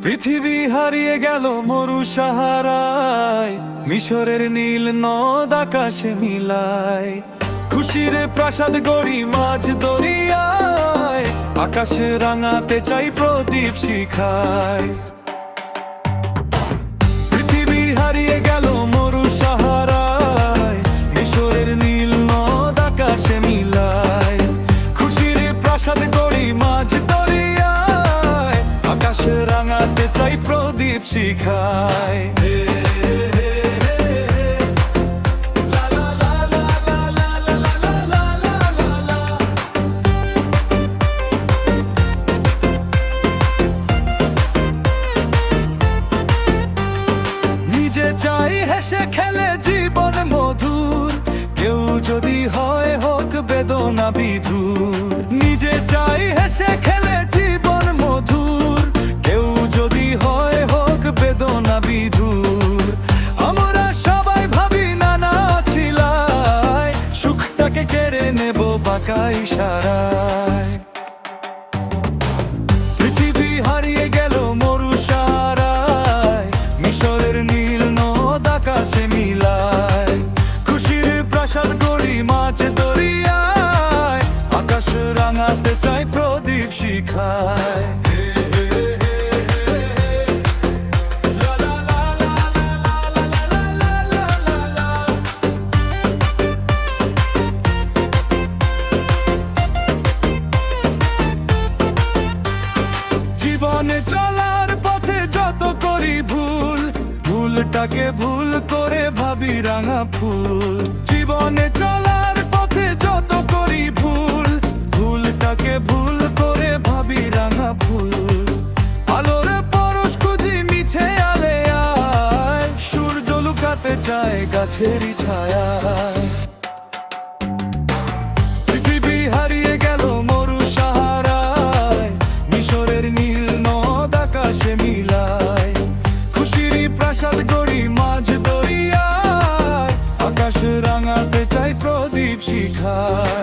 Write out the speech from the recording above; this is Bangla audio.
পৃথিবী হারিয়ে গেল মরু সাহারায়, মিশরের নীল নদ আকাশে মিলায়। খুশির প্রাসাদ গড়ি মাঝ দরিয়ায়, আকাশে রাঙাতে চাই প্রদীপ শিখায়। পৃথিবী হারিয়ে গেল মরু সাহারায়, মিশরের নীল নদ আকাশে মিলায়। খুশির প্রাসাদ গড়ি মাঝ দরিয়ায়, আকাশে রাঙাতে চাই প্রদীপ শিখায়। চাই হেসে খেলে জীবন মধুর, কেউ যদি হয় হোক বেদনা বিধুর। নিজে চাই হেসে খেলে জীবন মধুর, কেউ যদি হয় হোক বেদনা বিধুর। আমরা সবাই ভাবি নানা ছিলায়, সুখটাকে কেড়ে নেব বাঁকা ইশারায়। পৃথিবী হারিয়ে গেল মরু সাহারায়, মিশরের নীল নদ আকাশে মিলায়। খুশির প্রাসাদ গড়ি মাঝ দরিয়ায়, আকাশ রাঙাতে চাই প্রদীপ শিখায়। জীবনে চলার পথে যত করি ভুল, ভুলটাকে ভুল করে ভাবি রাঙা ফুল। জীবনে চলার পথে যত করি ভুল, ভুলটাকে ভুল করে ভাবি রাঙা ফুল। আলোর পরশ খুঁজি মিছে আলে আয়, সূর্য লুকাতে চায় গাছেরই ছায়ায়। পৃথিবী হারিয়ে গেল মরু সাহারায়, মিশরের নীল নদ আকাশে মিলায়। খুশির প্রাসাদ গড়ি মাঝ দরিয়ায়, আকাশ রাঙাতে চাই প্রদীপ শিখায়।